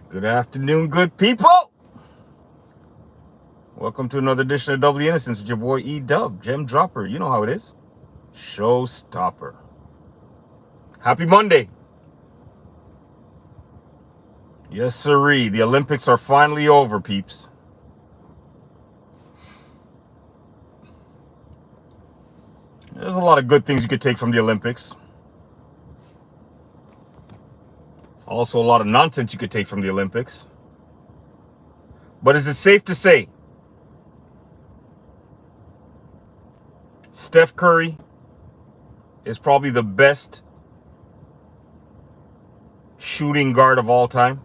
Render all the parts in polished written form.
Good afternoon, good people. Welcome to another edition of Double the Innocence with your boy E-Dub, Gem Dropper. You know how it is. Showstopper. Happy Monday. Yes, sirree. The Olympics are finally over, peeps. There's a lot of good things you could take from the Olympics. Also, a lot of nonsense you could take from the Olympics. But is it safe to say Steph Curry is probably the best shooting guard of all time?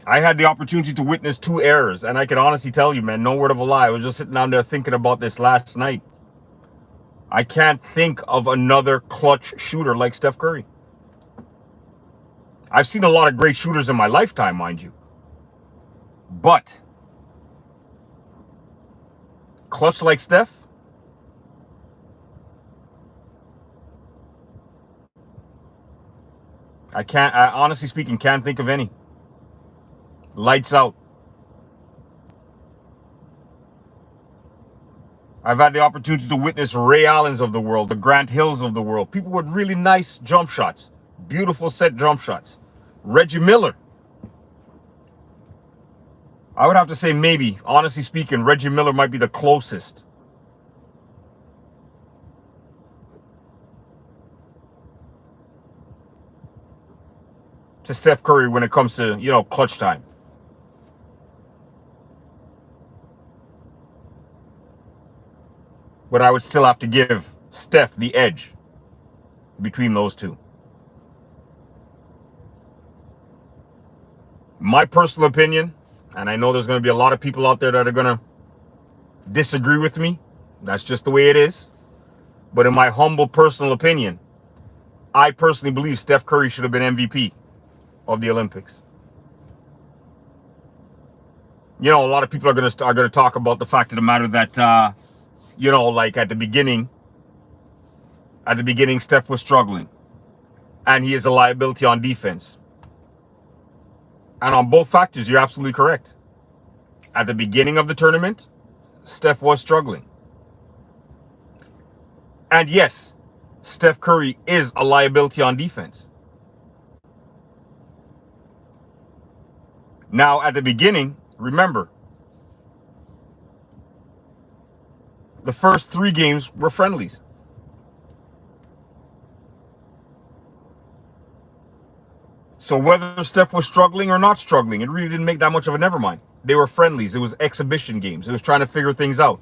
I had the opportunity to witness two errors, and I can honestly tell you, man, no word of a lie. I was just sitting down there thinking about this last night. I can't think of another clutch shooter like Steph Curry. I've seen a lot of great shooters in my lifetime, mind you. But clutch like Steph? I honestly speaking, can't think of any. Lights out. I've had the opportunity to witness Ray Allens of the world, the Grant Hills of the world, people with really nice jump shots, beautiful set jump shots. Reggie Miller. I would have to say maybe, honestly speaking, Reggie Miller might be the closest. To Steph Curry when it comes to, clutch time. But I would still have to give Steph the edge between those two. My personal opinion, and I know there's going to be a lot of people out there that are going to disagree with me. That's just the way it is. But in my humble personal opinion, I personally believe Steph Curry should have been MVP of the Olympics. A lot of people are going to talk about the fact of the matter that like at the beginning, Steph was struggling, and he is a liability on defense. And on both factors, you're absolutely correct. At the beginning of the tournament, Steph was struggling. And yes, Steph Curry is a liability on defense. Now, at the beginning, remember, the first 3 games were friendlies. So whether Steph was struggling or not struggling, it really didn't make that much of a never mind. They were friendlies. It was exhibition games. It was trying to figure things out.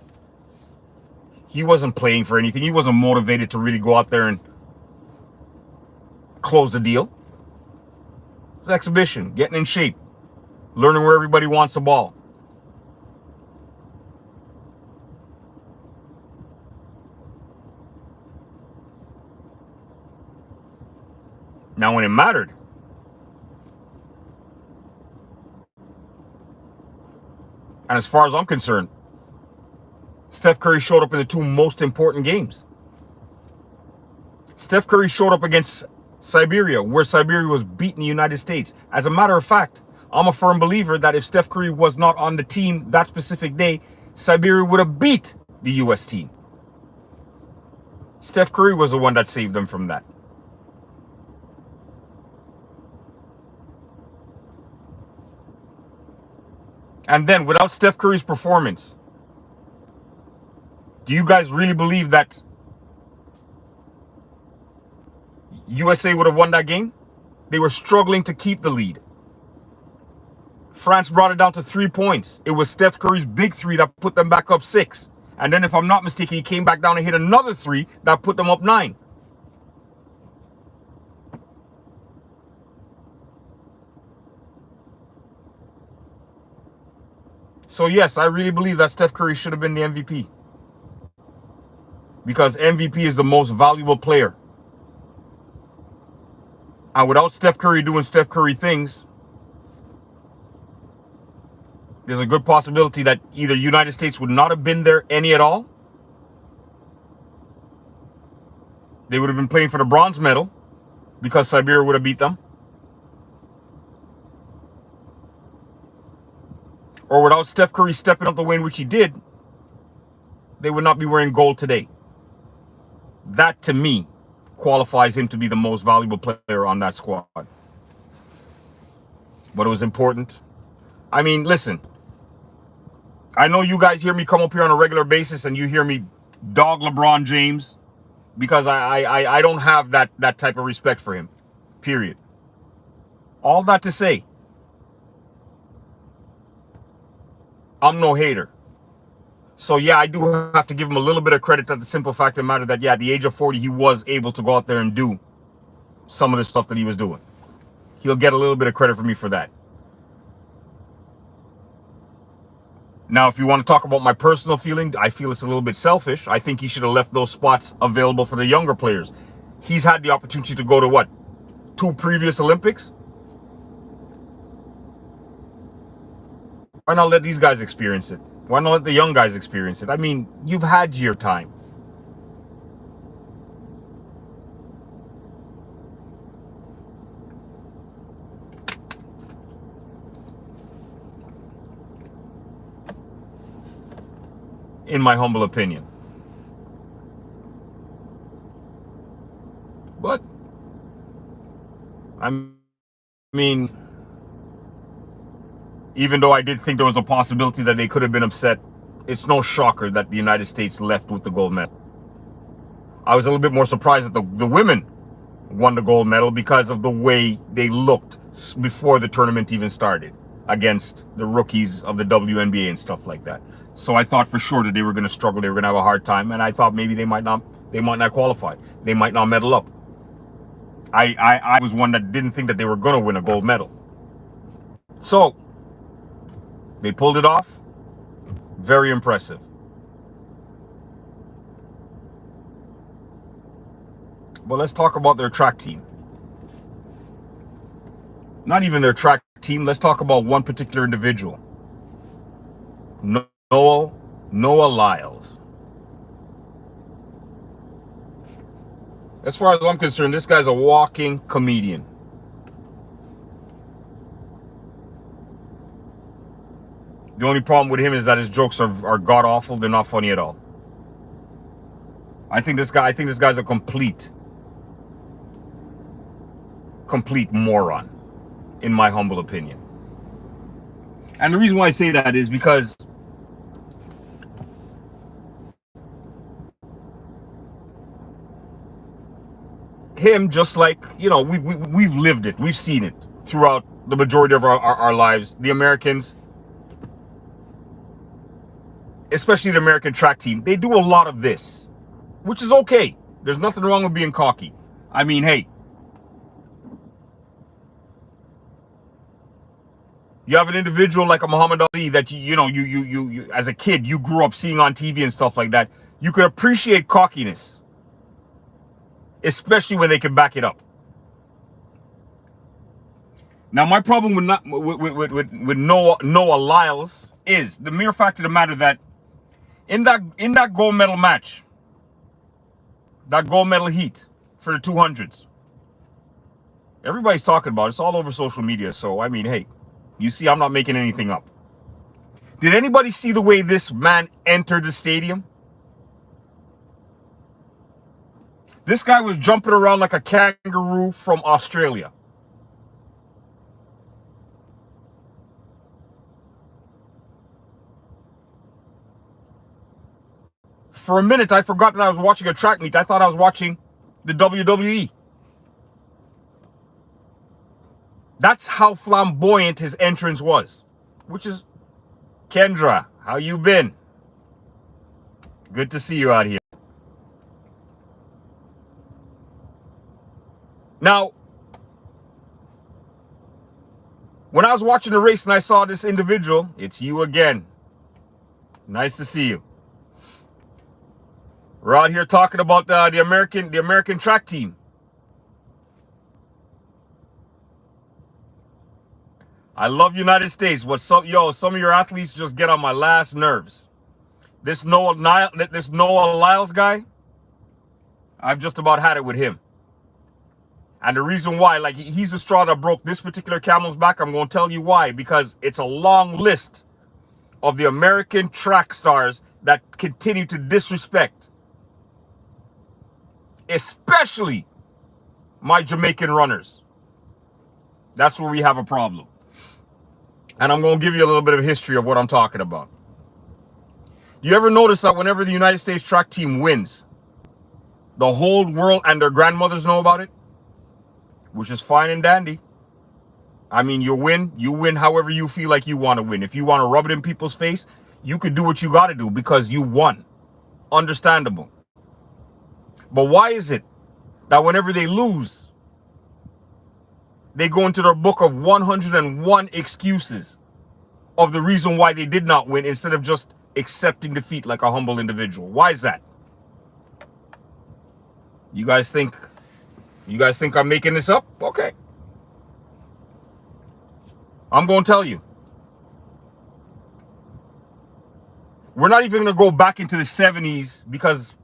He wasn't playing for anything. He wasn't motivated to really go out there and close the deal. It was exhibition, getting in shape, learning where everybody wants the ball. Now, when it mattered, and as far as I'm concerned, Steph Curry showed up in the 2 most important games. Steph Curry showed up against Siberia, where Siberia was beating the United States. As a matter of fact, I'm a firm believer that if Steph Curry was not on the team that specific day, Siberia would have beat the U.S. team. Steph Curry was the one that saved them from that. And then, without Steph Curry's performance, do you guys really believe that USA would have won that game? They were struggling to keep the lead. France brought it down to 3 points. It was Steph Curry's big 3 that put them back up 6. And then, if I'm not mistaken, he came back down and hit another 3 that put them up 9. So yes, I really believe that Steph Curry should have been the MVP. Because MVP is the most valuable player. And without Steph Curry doing Steph Curry things, there's a good possibility that either United States would not have been there any at all, They would have been playing for the bronze medal because Siberia would have beat them. Or without Steph Curry stepping up the way in which he did, they would not be wearing gold today. That, to me, qualifies him to be the most valuable player on that squad. But it was important. I mean, listen, I know you guys hear me come up here on a regular basis and you hear me dog LeBron James because I don't have that type of respect for him, period. All that to say, I'm no hater. So, yeah, I do have to give him a little bit of credit at the simple fact of the matter that, yeah, at the age of 40, he was able to go out there and do some of the stuff that he was doing. He'll get a little bit of credit for me for that. Now, if you want to talk about my personal feeling, I feel it's a little bit selfish. I think he should have left those spots available for the younger players. He's had the opportunity to go to, what, 2 previous Olympics? Why not let these guys experience it? Why not let the young guys experience it? I mean, you've had your time. In my humble opinion. But, I mean, even though I did think there was a possibility that they could have been upset, it's no shocker that the United States left with the gold medal. I was a little bit more surprised that the women won the gold medal because of the way they looked before the tournament even started against the rookies of the WNBA and stuff like that. So I thought for sure that they were going to struggle. They were going to have a hard time. And I thought maybe they might not qualify. They might not medal up. I was one that didn't think that they were going to win a gold medal. So they pulled it off. Very impressive. But let's talk about their track team. Not even their track team. Let's talk about one particular individual. Noah Lyles. As far as I'm concerned, this guy's a walking comedian. The only problem with him is that his jokes are god awful. They're not funny at all. I think this guy's a complete moron, in my humble opinion. And the reason why I say that is because him, just like, you know, we've lived it. We've seen it throughout the majority of our lives. The Americans, especially the American track team, they do a lot of this, which is okay. There's nothing wrong with being cocky. I mean, hey, you have an individual like a Muhammad Ali that you as a kid, you grew up seeing on TV and stuff like that. You could appreciate cockiness, especially when they can back it up. Now, my problem with Noah Lyles is the mere fact of the matter that in that gold medal match, that gold medal heat for the 200s, everybody's talking about it. It's all over social media. So, I mean, hey, you see, I'm not making anything up. Did anybody see the way this man entered the stadium? This guy was jumping around like a kangaroo from Australia. For a minute, I forgot that I was watching a track meet. I thought I was watching the WWE. That's how flamboyant his entrance was. Which is, Kendra, how you been? Good to see you out here. Now, when I was watching the race and I saw this individual, it's you again. Nice to see you. We're out here talking about the American track team. I love United States. But some of your athletes just get on my last nerves. This Noah Lyles guy, I've just about had it with him. And the reason why, like, he's the straw that broke this particular camel's back. I'm going to tell you why. Because it's a long list of the American track stars that continue to disrespect, especially my Jamaican runners. That's where we have a problem. And I'm going to give you a little bit of history of what I'm talking about. You ever notice that whenever the United States track team wins, the whole world and their grandmothers know about it? Which is fine and dandy. I mean, you win however you feel like you want to win. If you want to rub it in people's face, you could do what you got to do because you won. Understandable. But why is it that whenever they lose, they go into their book of 101 excuses of the reason why they did not win instead of just accepting defeat like a humble individual? Why is that? You guys think I'm making this up? Okay. I'm going to tell you. We're not even going to go back into the 70s because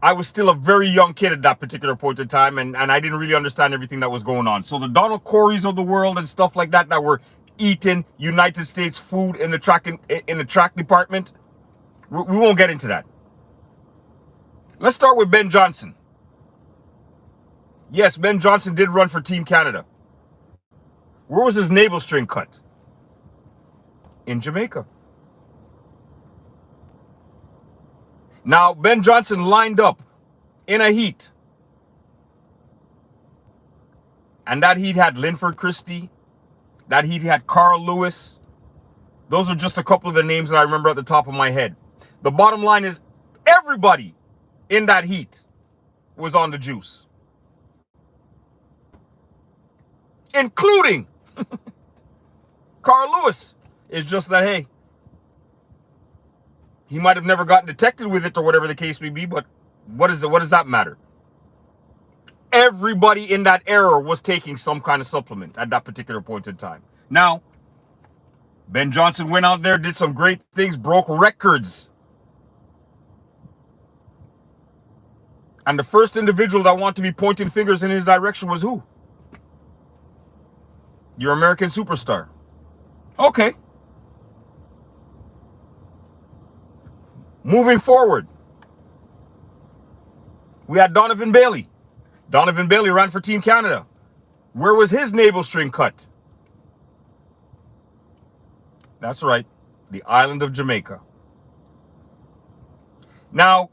I was still a very young kid at that particular point in time, and I didn't really understand everything that was going on. So the Donald Coreys of the world and stuff like that were eating United States food in the track department, we won't get into that. Let's start with Ben Johnson. Yes, Ben Johnson did run for Team Canada. Where was his navel string cut? In Jamaica. Now, Ben Johnson lined up in a heat. And that heat had Linford Christie. That heat had Carl Lewis. Those are just a couple of the names that I remember at the top of my head. The bottom line is everybody in that heat was on the juice. Including Carl Lewis. It's just that, hey, he might have never gotten detected with it or whatever the case may be, but what does that matter? Everybody in that era was taking some kind of supplement at that particular point in time. Now, Ben Johnson went out there, did some great things, broke records. And the first individual that wanted to be pointing fingers in his direction was who? Your American superstar. Okay. Moving forward, we had Donovan Bailey. Donovan Bailey ran for Team Canada. Where was his navel string cut? That's right, the island of Jamaica. Now,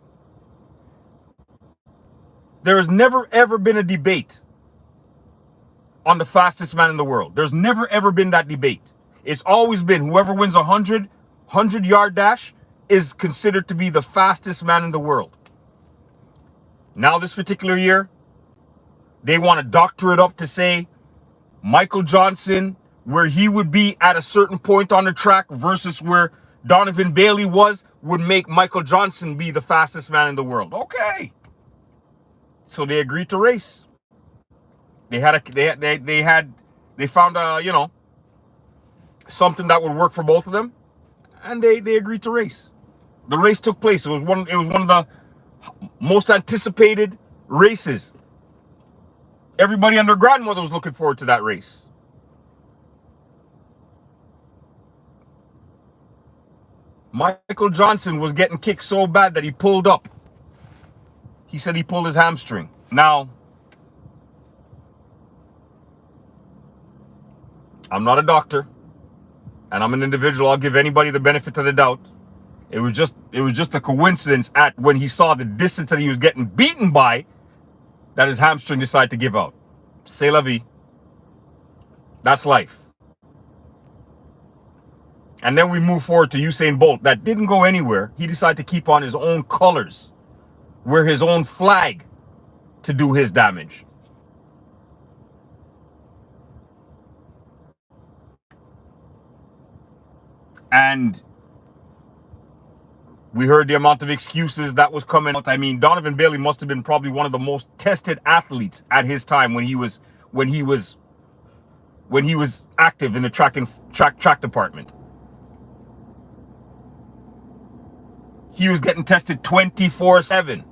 there has never ever been a debate on the fastest man in the world. There's never ever been that debate. It's always been whoever wins a 100-yard dash is considered to be the fastest man in the world. Now this particular year, they want to doctor it up to say Michael Johnson, where he would be at a certain point on the track versus where Donovan Bailey was, would make Michael Johnson be the fastest man in the world. Okay. So they agreed to race. They found something that would work for both of them, and they agreed to race. The race took place. It was one of the most anticipated races. Everybody and their grandmother was looking forward to that race. Michael Johnson was getting kicked so bad that he pulled up. He said he pulled his hamstring. Now, I'm not a doctor, and I'm an individual. I'll give anybody the benefit of the doubt. It was just a coincidence at when he saw the distance that he was getting beaten by that his hamstring decided to give out. C'est la vie. That's life. And then we move forward to Usain Bolt. That didn't go anywhere. He decided to keep on his own colors, wear his own flag to do his damage. And we heard the amount of excuses that was coming out. I mean, Donovan Bailey must have been probably one of the most tested athletes at his time when he was active in the track department. He was getting tested 24/7.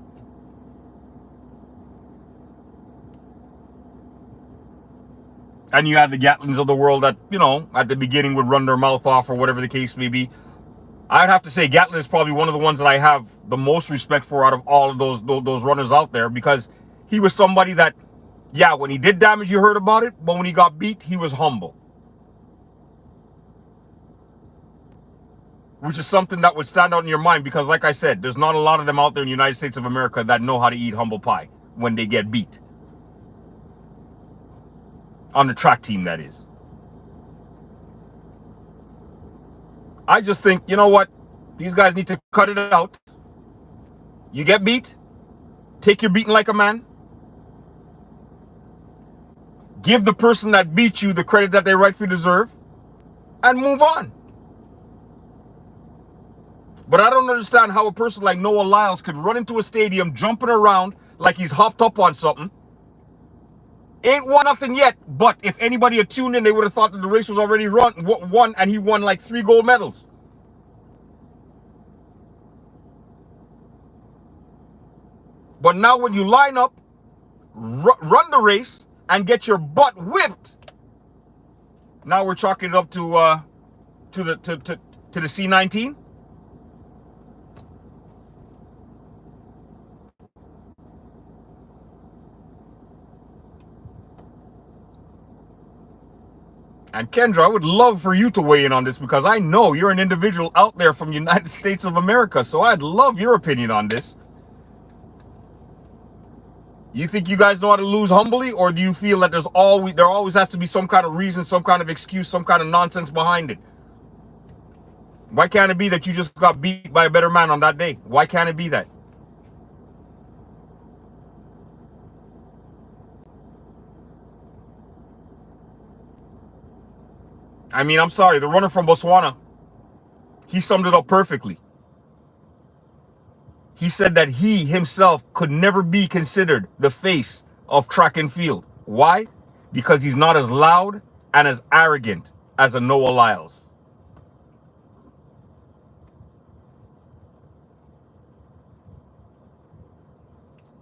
And you had the Gatlins of the world that, you know, at the beginning would run their mouth off or whatever the case may be. I'd have to say Gatlin is probably one of the ones that I have the most respect for out of all of those runners out there, because he was somebody that, yeah, when he did damage, you heard about it, but when he got beat, he was humble. Which is something that would stand out in your mind, because like I said, there's not a lot of them out there in the United States of America that know how to eat humble pie when they get beat. On the track team, that is. I just think, you know what? These guys need to cut it out. You get beat, take your beating like a man. Give the person that beat you the credit that they rightfully deserve, and move on. But I don't understand how a person like Noah Lyles could run into a stadium jumping around like he's hopped up on something. Ain't won nothing yet, but if anybody had tuned in, they would have thought that the race was already won, and he won like 3 gold medals. But now when you line up, run the race, and get your butt whipped, now we're chalking it up to the C19. And Kendra, I would love for you to weigh in on this, because I know you're an individual out there from the United States of America. So I'd love your opinion on this. You think you guys know how to lose humbly, or do you feel that there always has to be some kind of reason, some kind of excuse, some kind of nonsense behind it? Why can't it be that you just got beat by a better man on that day? Why can't it be that? I mean, I'm sorry, the runner from Botswana, he summed it up perfectly. He said that he himself could never be considered the face of track and field. Why? Because he's not as loud and as arrogant as a Noah Lyles.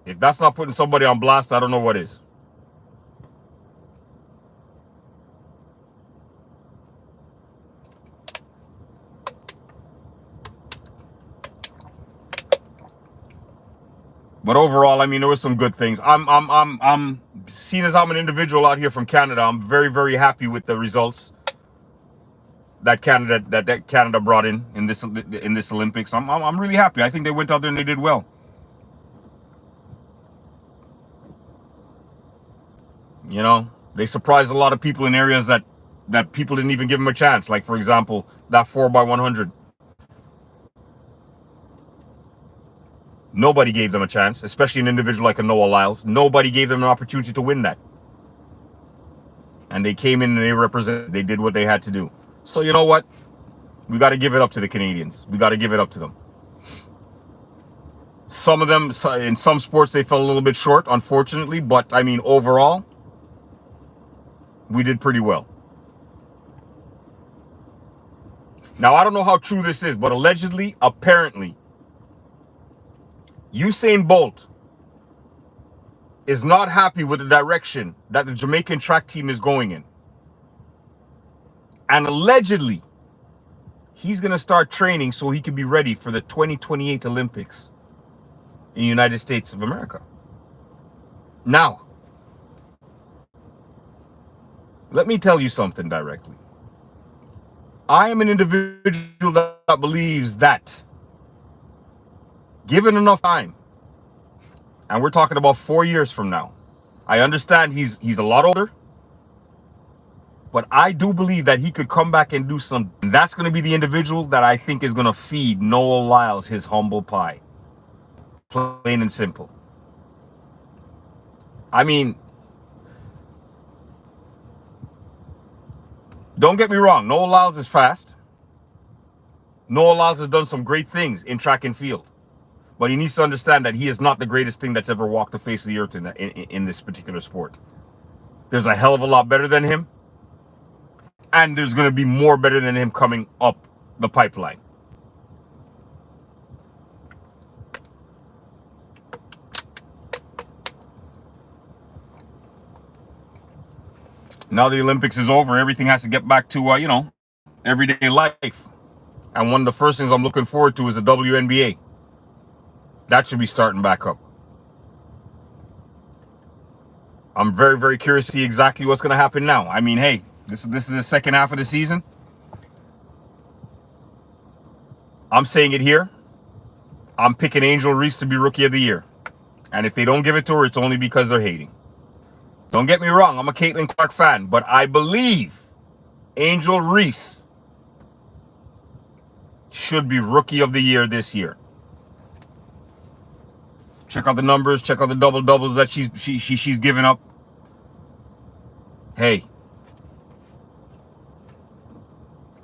If that's not putting somebody on blast, I don't know what is. But overall, I mean, there were some good things. I'm seeing as I'm an individual out here from Canada, I'm very, very happy with the results that Canada brought in this Olympics. I'm really happy. I think they went out there and they did well. You know, they surprised a lot of people in areas that people didn't even give them a chance. Like, for example, that 4x100. Nobody gave them a chance, especially an individual like a Noah Lyles. Nobody gave them an opportunity to win that. And they came in and they did what they had to do. So you know what? We got to give it up to the Canadians. We got to give it up to them. Some of them, in some sports, they fell a little bit short, unfortunately. But, I mean, overall, we did pretty well. Now, I don't know how true this is, but allegedly, apparently, Usain Bolt is not happy with the direction that the Jamaican track team is going in. And allegedly, he's going to start training so he can be ready for the 2028 Olympics in the United States of America. Now, let me tell you something directly. I am an individual that believes that, given enough time, and we're talking about 4 years from now, I understand he's a lot older, but I do believe that he could come back and do something. And that's going to be the individual that I think is going to feed Noah Lyles his humble pie. Plain and simple. I mean, don't get me wrong, Noah Lyles is fast. Noah Lyles has done some great things in track and field. But he needs to understand that he is not the greatest thing that's ever walked the face of the earth in this particular sport. There's a hell of a lot better than him. And there's going to be more better than him coming up the pipeline. Now the Olympics is over, everything has to get back to, everyday life. And one of the first things I'm looking forward to is the WNBA. That should be starting back up. I'm very, very curious to see exactly what's going to happen now. I mean, hey, this is the second half of the season. I'm saying it here. I'm picking Angel Reese to be Rookie of the Year. And if they don't give it to her, it's only because they're hating. Don't get me wrong, I'm a Caitlin Clark fan, but I believe Angel Reese should be Rookie of the Year this year. Check out the numbers, check out the double-doubles that she's given up. Hey,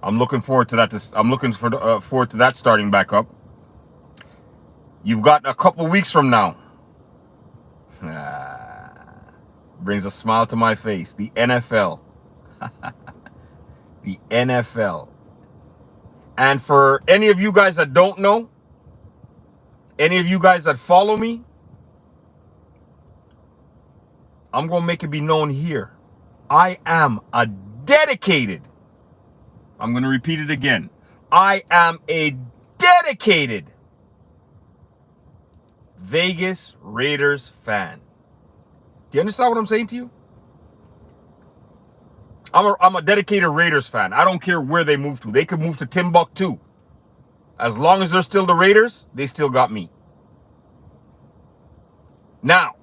I'm looking forward to that. I'm looking forward to that starting back up. You've got a couple weeks from now. Brings a smile to my face. The NFL. The NFL. And for any of you guys that don't know, any of you guys that follow me, I'm going to make it be known here. I am a dedicated, I'm going to repeat it again. I am a dedicated Vegas Raiders fan. Do you understand what I'm saying to you? I'm a dedicated Raiders fan. I don't care where they move to. They could move to Timbuktu. As long as they're still the Raiders, they still got me. Now,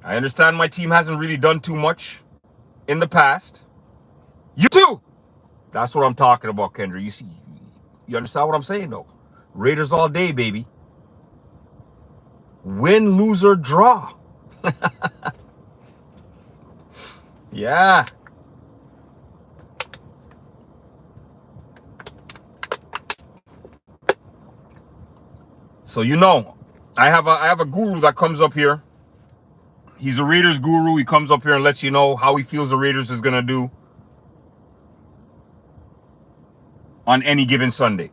I understand my team hasn't really done too much in the past. You too. That's what I'm talking about, Kendra. You see, you understand what I'm saying, though? Raiders all day, baby. Win, lose, or draw. Yeah. So I have a guru that comes up here. He's a Raiders guru. He comes up here and lets you know how he feels the Raiders is gonna do on any given Sunday.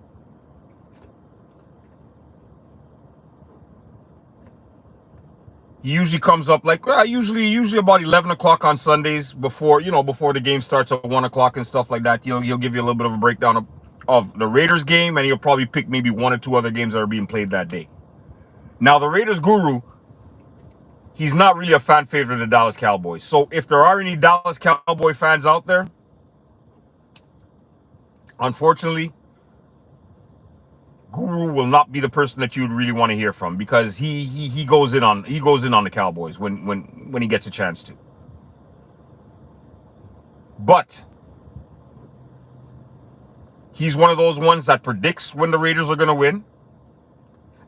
He usually comes up like usually about 11 o'clock on Sundays before the game starts at 1 o'clock and stuff like that. He'll give you a little bit of a breakdown of the Raiders game, and he'll probably pick maybe one or two other games that are being played that day. Now, the Raiders guru, he's not really a fan favorite of the Dallas Cowboys. So if there are any Dallas Cowboy fans out there, unfortunately, Guru will not be the person that you would really want to hear from, because he goes in on the Cowboys when he gets a chance to. But he's one of those ones that predicts when the Raiders are going to win,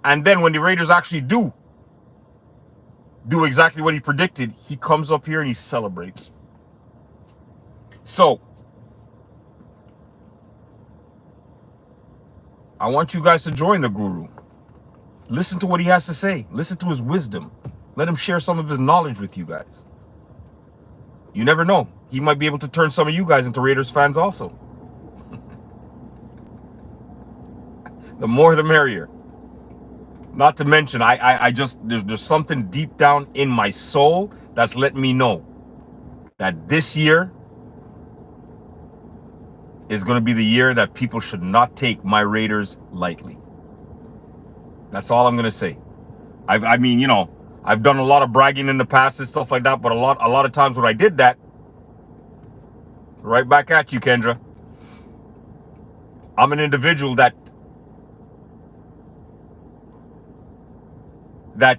and then when the Raiders actually do exactly what he predicted, he comes up here and he celebrates. So I want you guys to join the guru. Listen to what he has to say. Listen to his wisdom. Let him share some of his knowledge with you guys. You never know. He might be able to turn some of you guys into Raiders fans also. The more the merrier. Not to mention, there's something deep down in my soul that's letting me know that this year is going to be the year that people should not take my Raiders lightly. That's all I'm going to say. I've done a lot of bragging in the past and stuff like that, but a lot of times when I did that, right back at you, Kendra. I'm an individual that I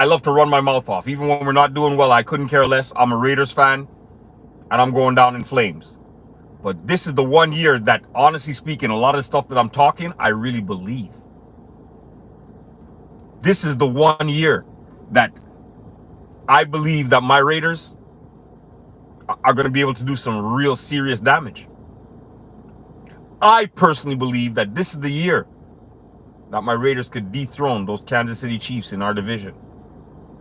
love to run my mouth off. Even when we're not doing well, I couldn't care less. I'm a Raiders fan, and I'm going down in flames. But this is the one year that, honestly speaking, a lot of the stuff that I'm talking, I really believe. This is the one year that I believe that my Raiders are going to be able to do some real serious damage. I personally believe that this is the year that my Raiders could dethrone those Kansas City Chiefs in our division.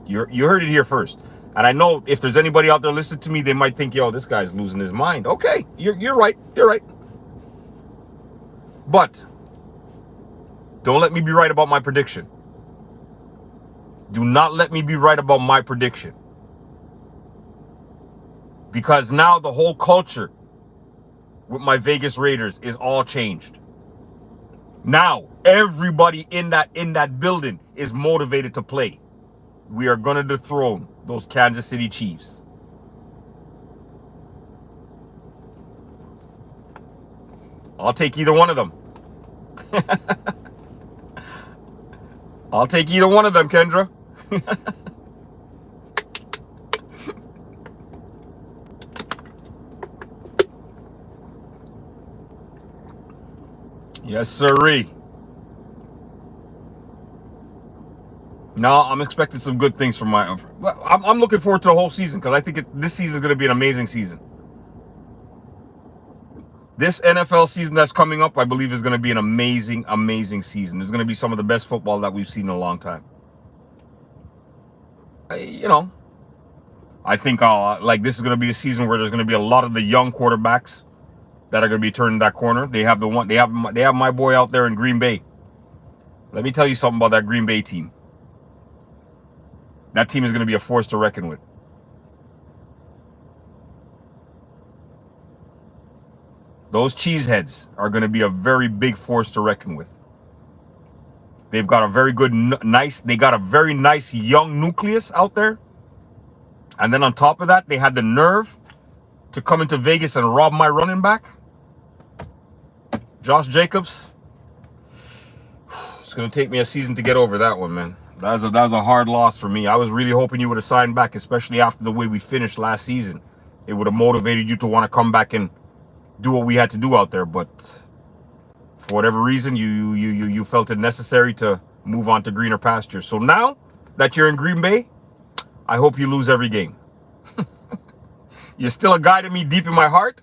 You heard it here first. And I know if there's anybody out there listening to me, they might think, yo, this guy's losing his mind. Okay, you're right. You're right. But don't let me be right about my prediction. Do not let me be right about my prediction. Because now the whole culture with my Vegas Raiders is all changed. Now everybody in that building is motivated to play. We are going to dethrone those Kansas City Chiefs. I'll take either one of them. I'll take either one of them, Kendra. Yes, sirree. No, I'm expecting some good things from my. I'm looking forward to the whole season because I think this season is going to be an amazing season. This NFL season that's coming up, I believe, is going to be an amazing, amazing season. It's going to be some of the best football that we've seen in a long time. I think like this is going to be a season where there's going to be a lot of the young quarterbacks that are going to be turning that corner. They have my boy out there in Green Bay. Let me tell you something about that Green Bay team. That team is going to be a force to reckon with. Those cheeseheads are going to be a very big force to reckon with. They've got a very good, they got a very nice young nucleus out there. And then on top of that, they had the nerve to come into Vegas and rob my running back, Josh Jacobs. It's going to take me a season to get over that one, man. That was a hard loss for me. I was really hoping you would have signed back, especially after the way we finished last season. It would have motivated you to want to come back and do what we had to do out there. But for whatever reason, you felt it necessary to move on to greener pastures. So now that you're in Green Bay, I hope you lose every game. You're still a guy to me deep in my heart,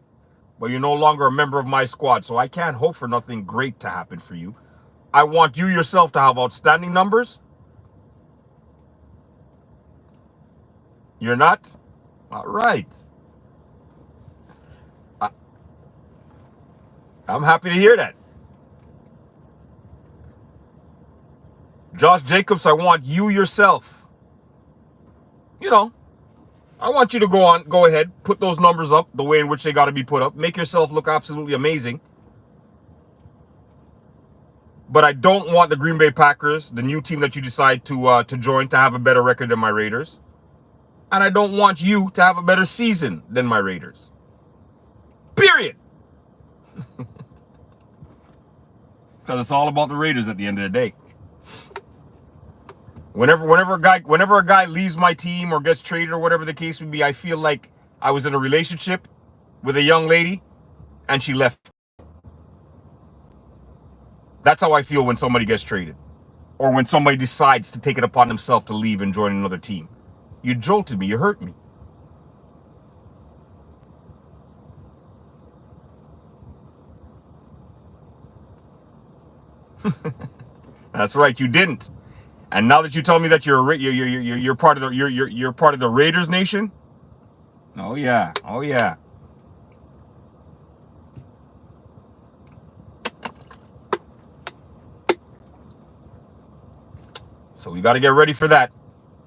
but you're no longer a member of my squad. So I can't hope for nothing great to happen for you. I want you yourself to have outstanding numbers. You're not? All right. I'm happy to hear that. Josh Jacobs, I want you yourself. I want you to go ahead, put those numbers up the way in which they got to be put up. Make yourself look absolutely amazing. But I don't want the Green Bay Packers, the new team that you decide to join, to have a better record than my Raiders. And I don't want you to have a better season than my Raiders. Period. Because it's all about the Raiders at the end of the day. Whenever a guy leaves my team or gets traded or whatever the case may be, I feel like I was in a relationship with a young lady and she left. That's how I feel when somebody gets traded, or when somebody decides to take it upon themselves to leave and join another team. You jolted me. You hurt me. That's right. You didn't. And now that you tell me that you're part of the Raiders Nation. Oh yeah. Oh yeah. So we got to get ready for that.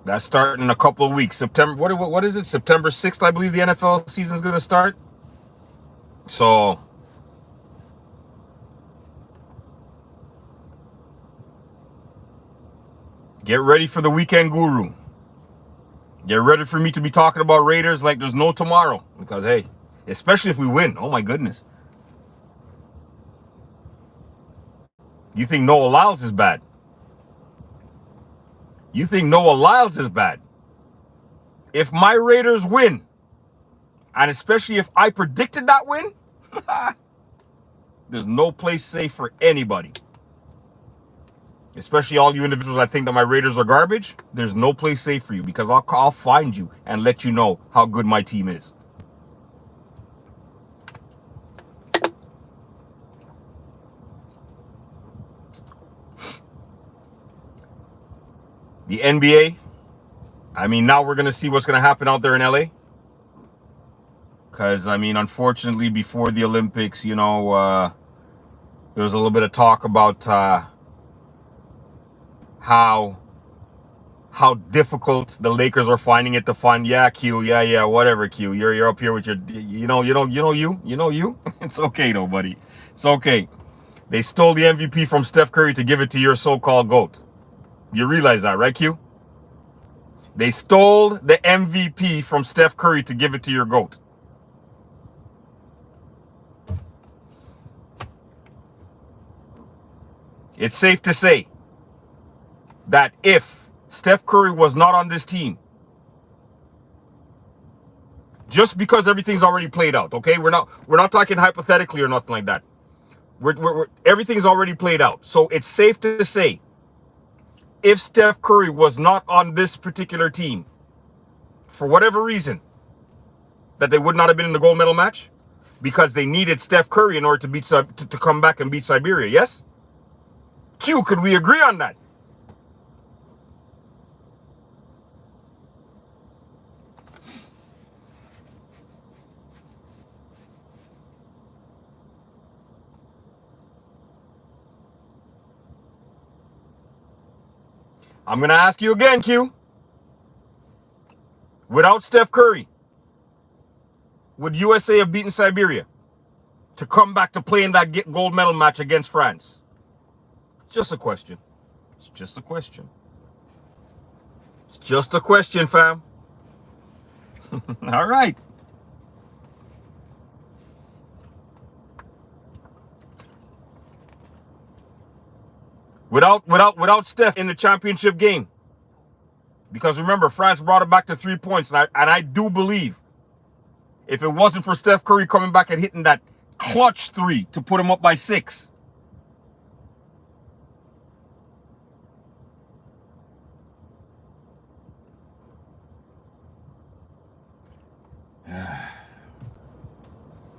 That's starting in a couple of weeks. September. What is it? September 6th, I believe the NFL season is going to start. So get ready for the weekend guru. Get ready for me to be talking about Raiders like there's no tomorrow. Because, hey, especially if we win. Oh, my goodness. You think Noah Lyles is bad? You think Noah Lyles is bad? If my Raiders win, and especially if I predicted that win, there's no place safe for anybody. Especially all you individuals that think that my Raiders are garbage, there's no place safe for you, because I'll find you and let you know how good my team is. The NBA, I mean, now we're going to see what's going to happen out there in LA. Because, I mean, unfortunately, before the Olympics, there was a little bit of talk about how how difficult the Lakers are finding it to find. Yeah, Q. Yeah, whatever, Q. You're up here with your, you. It's okay though, buddy. It's okay. They stole the MVP from Steph Curry to give it to your so-called GOAT. You realize that, right, Q? They stole the MVP from Steph Curry to give it to your GOAT. It's safe to say that if Steph Curry was not on this team, just because everything's already played out, okay? We're not talking hypothetically or nothing like that. Everything's already played out. So it's safe to say, if Steph Curry was not on this particular team, for whatever reason, that they would not have been in the gold medal match, because they needed Steph Curry in order to beat to come back and beat Siberia. Yes? Q, could we agree on that? I'm going to ask you again, Q. Without Steph Curry, would USA have beaten Siberia to come back to play in that gold medal match against France? Just a question. It's just a question. It's just a question, fam. All right. Without Steph in the championship game. Because remember, France brought it back to 3 points. And I do believe if it wasn't for Steph Curry coming back and hitting that clutch 3 to put him up by 6.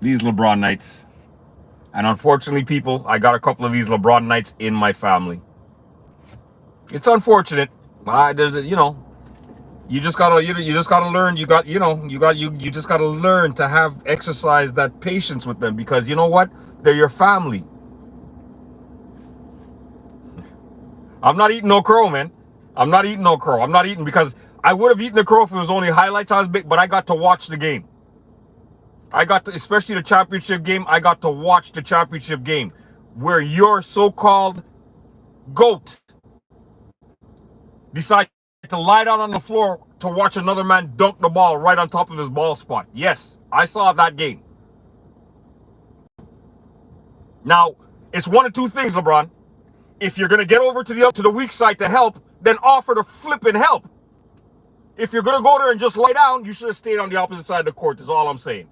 These LeBron nights. And unfortunately, people, I got a couple of these LeBron nights in my family. It's unfortunate. You just gotta learn. You just gotta learn to exercise that patience with them, because you know what? They're your family. I'm not eating no crow, man. I'm not eating no crow. I'm not eating, because I would have eaten the crow if it was only highlights I was big, but I got to watch the game. Especially the championship game, I got to watch the championship game where your so-called GOAT decided to lie down on the floor to watch another man dunk the ball right on top of his ball spot. Yes, I saw that game. Now, it's one of two things, LeBron. If you're going to get over to the weak side to help, then offer to flipping help. If you're going to go there and just lie down, you should have stayed on the opposite side of the court, is all I'm saying.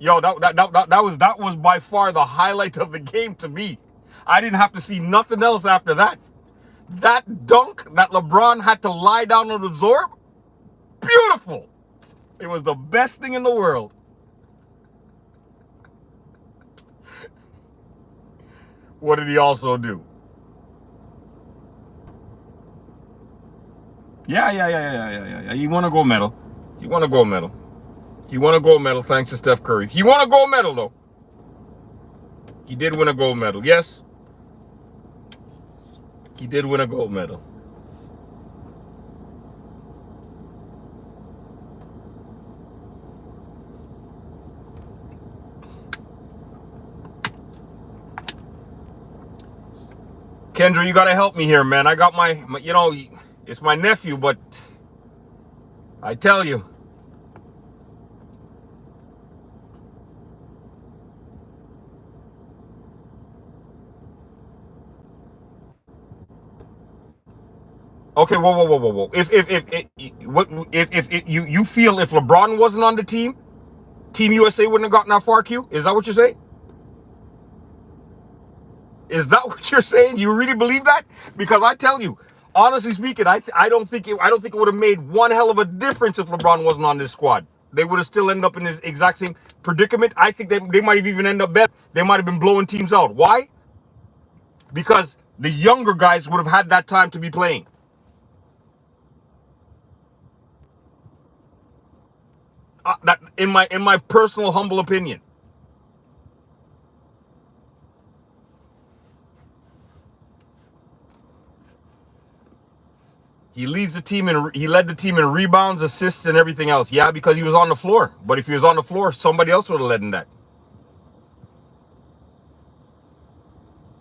Yo, that was by far the highlight of the game to me. I didn't have to see nothing else after that. That dunk that LeBron had to lie down and absorb, beautiful. It was the best thing in the world. What did he also do? Yeah. He won a gold medal. He won a gold medal. He won a gold medal thanks to Steph Curry. He won a gold medal, though. He did win a gold medal. Yes. He did win a gold medal. Kendra, you got to help me here, man. I got my, it's my nephew, but I tell you. Okay, whoa. If you feel if LeBron wasn't on the team, Team USA wouldn't have gotten that far, Q? Is that what you're saying? Is that what you're saying? You really believe that? Because I tell you, honestly speaking, I don't think it would have made one hell of a difference if LeBron wasn't on this squad. They would have still ended up in this exact same predicament. I think they might have even ended up better. They might have been blowing teams out. Why? Because the younger guys would have had that time to be playing. That in my personal humble opinion. He leads the team and he led the team in rebounds, assists, and everything else. Yeah, because he was on the floor. But if he was on the floor, somebody else would have led in that.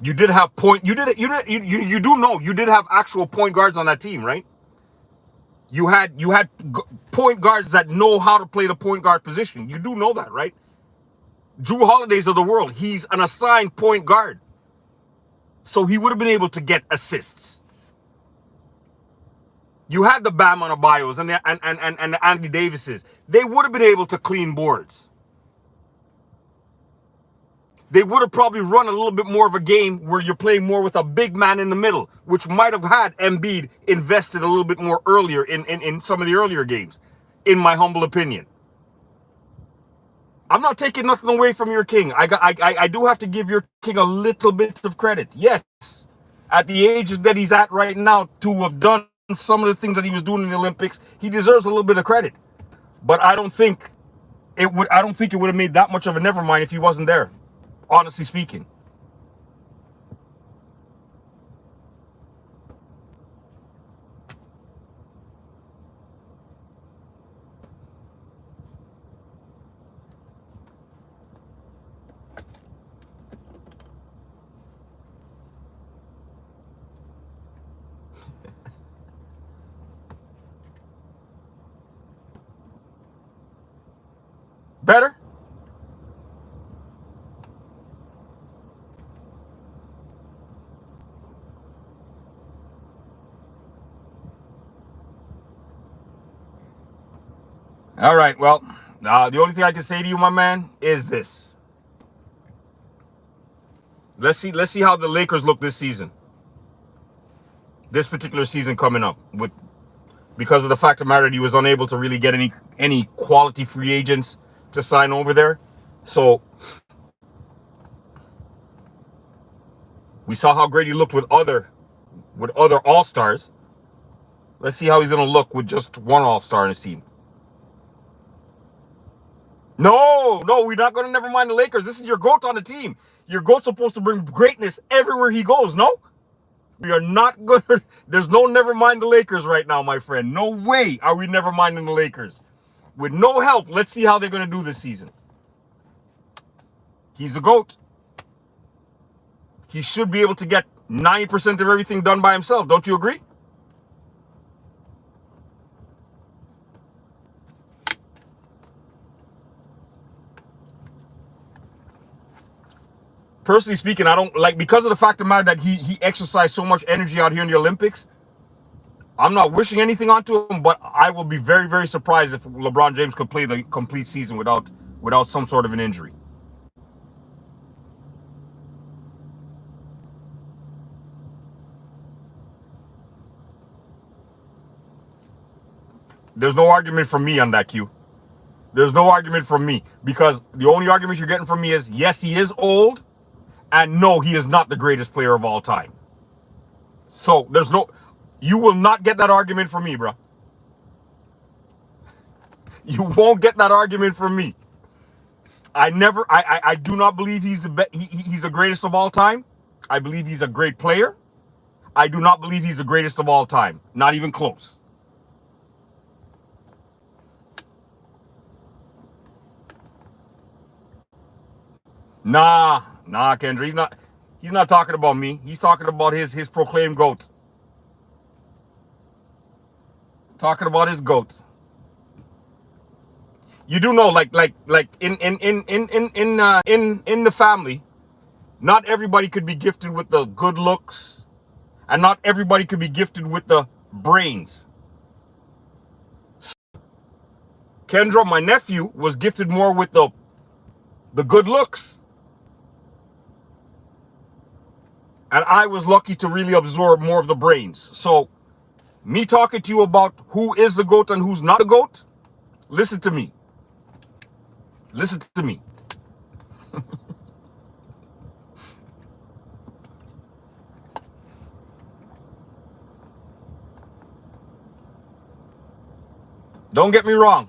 You did have you do know you did have actual point guards on that team, right? You had point guards that know how to play the point guard position. You do know that, right? Drew Holiday's of the world. He's an assigned point guard. So he would have been able to get assists. You had the Bam Adebayos and the Anthony Davises. They would have been able to clean boards. They would have probably run a little bit more of a game where you're playing more with a big man in the middle, which might have had Embiid invested a little bit more earlier in some of the earlier games, in my humble opinion. I'm not taking nothing away from your king. I do have to give your king a little bit of credit. Yes, at the age that he's at right now, to have done some of the things that he was doing in the Olympics, he deserves a little bit of credit. But I don't think it would have made that much of a never mind if he wasn't there, honestly speaking. Better? All right, well, the only thing I can say to you, my man, is this. Let's see how the Lakers look this season. This particular season coming up, because of the fact of the matter that he was unable to really get any quality free agents to sign over there. So we saw how great he looked with other all-stars. Let's see how he's going to look with just one all-star in his team. No, we're not going to never mind the Lakers. This is your GOAT on the team. Your GOAT's supposed to bring greatness everywhere he goes, no? We are not going to... There's no never mind the Lakers right now, my friend. No way are we never minding the Lakers. With no help, let's see how they're going to do this season. He's the GOAT. He should be able to get 90% of everything done by himself. Don't you agree? Personally speaking, I don't like, because of the fact of the matter that he exercised so much energy out here in the Olympics. I'm not wishing anything onto him, but I will be very, very surprised if LeBron James could play the complete season without some sort of an injury. There's no argument from me on that, Q. There's no argument from me, because the only argument you're getting from me is, yes, he is old, and no, he is not the greatest player of all time. So you will not get that argument from me, bro. You won't get that argument from me. I do not believe he's the greatest of all time. I believe he's a great player. I do not believe he's the greatest of all time. Not even close. Nah, Kendra. He's not talking about me. He's talking about his proclaimed GOAT. Talking about his GOAT. You do know, like in the family, not everybody could be gifted with the good looks, and not everybody could be gifted with the brains. Kendra, my nephew, was gifted more with the good looks. And I was lucky to really absorb more of the brains. So, me talking to you about who is the GOAT and who's not the GOAT, listen to me. Listen to me. Don't get me wrong.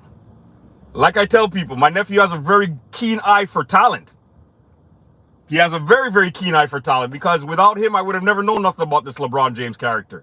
Like I tell people, my nephew has a very keen eye for talent. He has a very, very keen eye for talent, because without him, I would have never known nothing about this LeBron James character.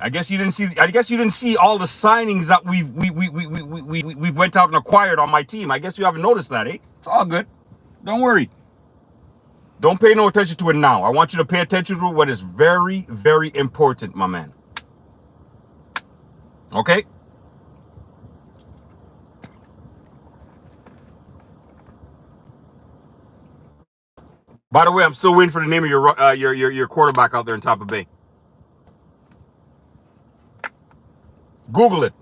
I guess you didn't see. I guess you didn't see all the signings that we went out and acquired on my team. I guess you haven't noticed that, eh? It's all good. Don't worry. Don't pay no attention to it now. I want you to pay attention to what is very, very important, my man. Okay? By the way, I'm still waiting for the name of your quarterback out there in Tampa Bay. Google it.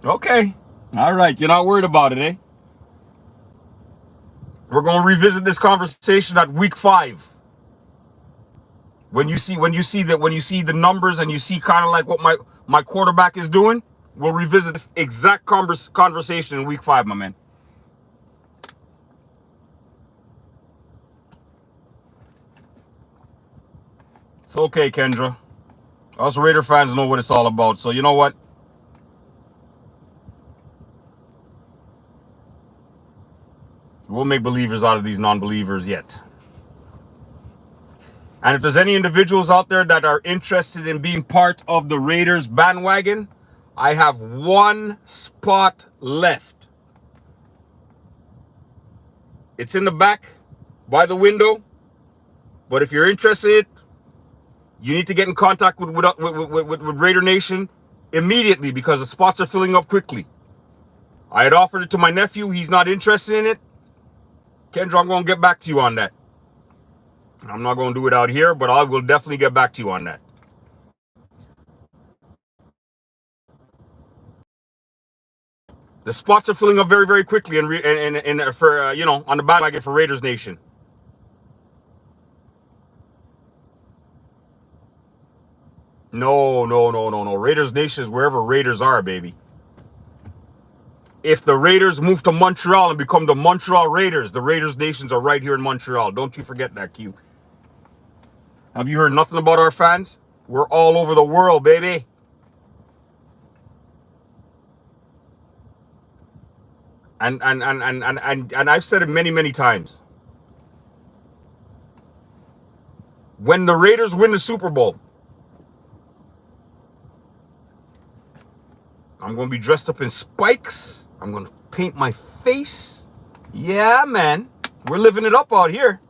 Okay. All right. You're not worried about it, eh? We're going to revisit this conversation at week 5. When you see the numbers and you see kind of like what my quarterback is doing, we'll revisit this exact conversation in week 5, my man. It's okay, Kendra. Us Raider fans know what it's all about. So you know what? We'll make believers out of these non-believers yet. And if there's any individuals out there that are interested in being part of the Raiders bandwagon, I have 1 spot left. It's in the back by the window. But if you're interested, you need to get in contact with Raider Nation immediately because the spots are filling up quickly. I had offered it to my nephew. He's not interested in it. Kendra, I'm going to get back to you on that. I'm not going to do it out here, but I will definitely get back to you on that. The spots are filling up very, very quickly and for on the bandwagon for Raiders Nation. No. Raiders Nation is wherever Raiders are, baby. If the Raiders move to Montreal and become the Montreal Raiders, the Raiders Nations are right here in Montreal. Don't you forget that, Q. Have you heard nothing about our fans? We're all over the world, baby. And I've said it many, many times. When the Raiders win the Super Bowl, I'm going to be dressed up in spikes. I'm going to paint my face. Yeah, man. We're living it up out here.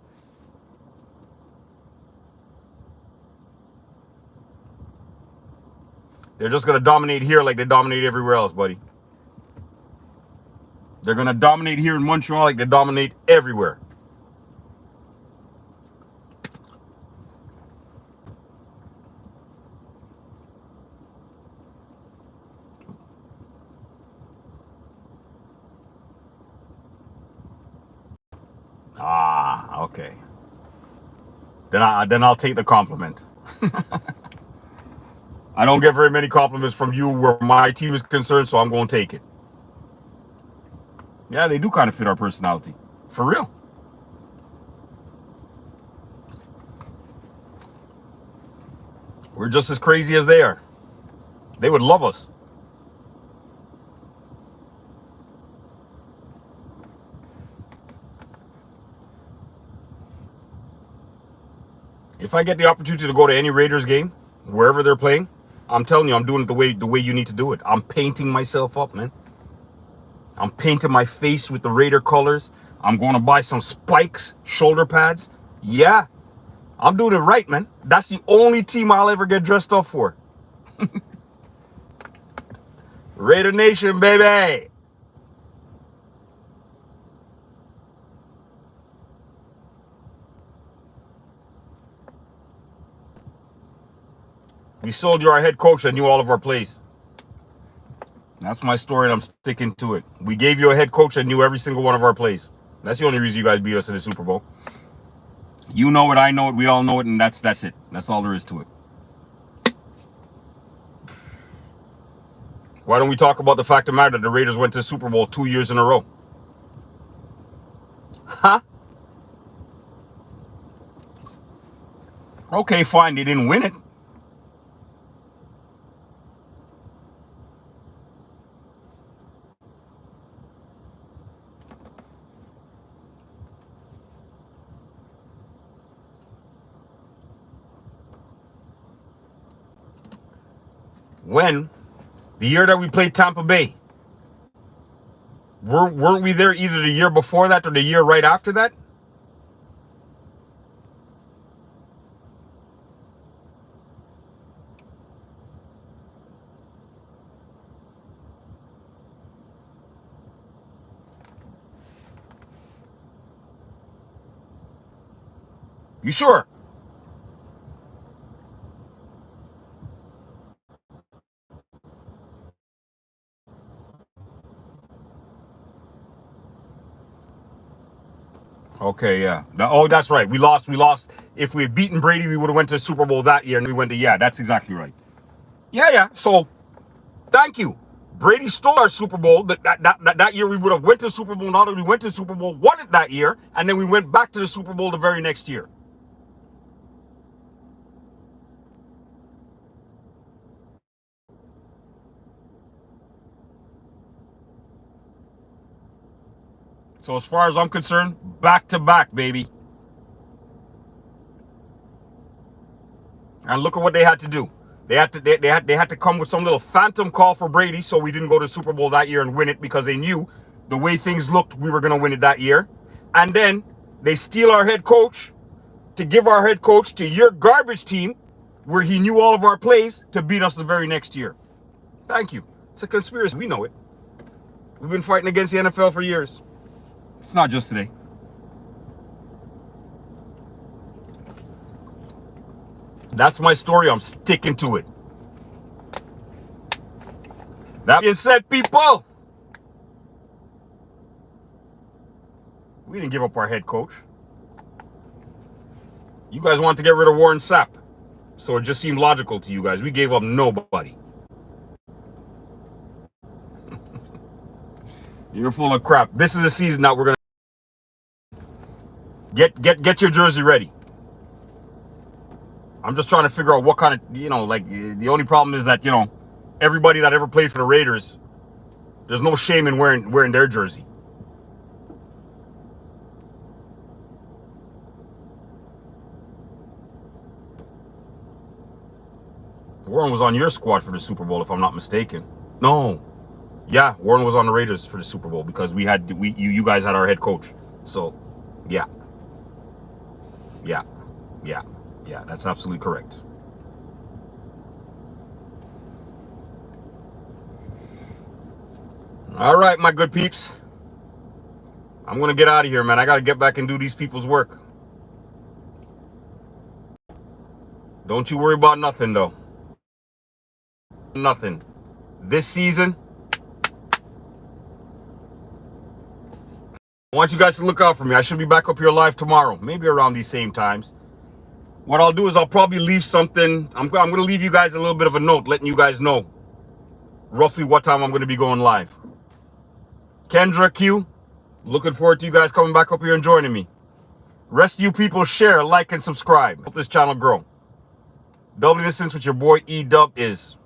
They're just going to dominate here like they dominate everywhere else, buddy. They're going to dominate here in Montreal like they dominate everywhere. Ah, okay. Then I'll take the compliment. I don't get very many compliments from you where my team is concerned, so I'm going to take it. Yeah, they do kind of fit our personality. For real. We're just as crazy as they are. They would love us. If I get the opportunity to go to any Raiders game, wherever they're playing, I'm telling you, I'm doing it the way you need to do it. I'm painting myself up, man. I'm painting my face with the Raider colors. I'm going to buy some spikes, shoulder pads. Yeah, I'm doing it right, man. That's the only team I'll ever get dressed up for. Raider Nation, baby. We sold you our head coach that knew all of our plays. That's my story, and I'm sticking to it. We gave you a head coach that knew every single one of our plays. That's the only reason you guys beat us in the Super Bowl. You know it, I know it, we all know it, and that's it. That's all there is to it. Why don't we talk about the fact of the matter that the Raiders went to the Super Bowl 2 years in a row? Huh? Okay, fine, they didn't win it. When? The year that we played Tampa Bay. Weren't we there either the year before that or the year right after that? You sure? Okay, yeah. Oh, that's right. We lost. If we had beaten Brady, we would have went to the Super Bowl that year, and we went to, yeah, that's exactly right. Yeah. So, thank you. Brady stole our Super Bowl. That year we would have went to the Super Bowl. Not only we went to the Super Bowl, won it that year, and then we went back to the Super Bowl the very next year. So as far as I'm concerned, back to back, baby. And look at what they had to do. They had to come with some little phantom call for Brady, so we didn't go to the Super Bowl that year and win it, because they knew the way things looked, we were going to win it that year. And then they steal our head coach to give our head coach to your garbage team, where he knew all of our plays, to beat us the very next year. Thank you. It's a conspiracy. We know it. We've been fighting against the NFL for years. It's not just today. That's my story. I'm sticking to it. That being said, people, we didn't give up our head coach. You guys wanted to get rid of Warren Sapp, so it just seemed logical to you guys. We gave up nobody. You're full of crap. This is a season that we're gonna get your jersey ready. I'm just trying to figure out what kind of, like, the only problem is that, everybody that ever played for the Raiders, there's no shame in wearing their jersey. Warren was on your squad for the Super Bowl, if I'm not mistaken. No. Yeah, Warren was on the Raiders for the Super Bowl, because you guys had our head coach. So, yeah. Yeah, that's absolutely correct. All right, my good peeps. I'm going to get out of here, man. I got to get back and do these people's work. Don't you worry about nothing, though. Nothing. This season, I want you guys to look out for me. I should be back up here live tomorrow, maybe around these same times. What I'll do is I'll probably leave something. I'm going to leave you guys a little bit of a note, letting you guys know roughly what time I'm going to be going live. Kendra Q, looking forward to you guys coming back up here and joining me. Rest of you people, share, like, and subscribe. Help this channel grow. Double the Innocence with your boy E-Dub is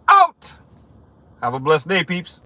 out. Have a blessed day, peeps.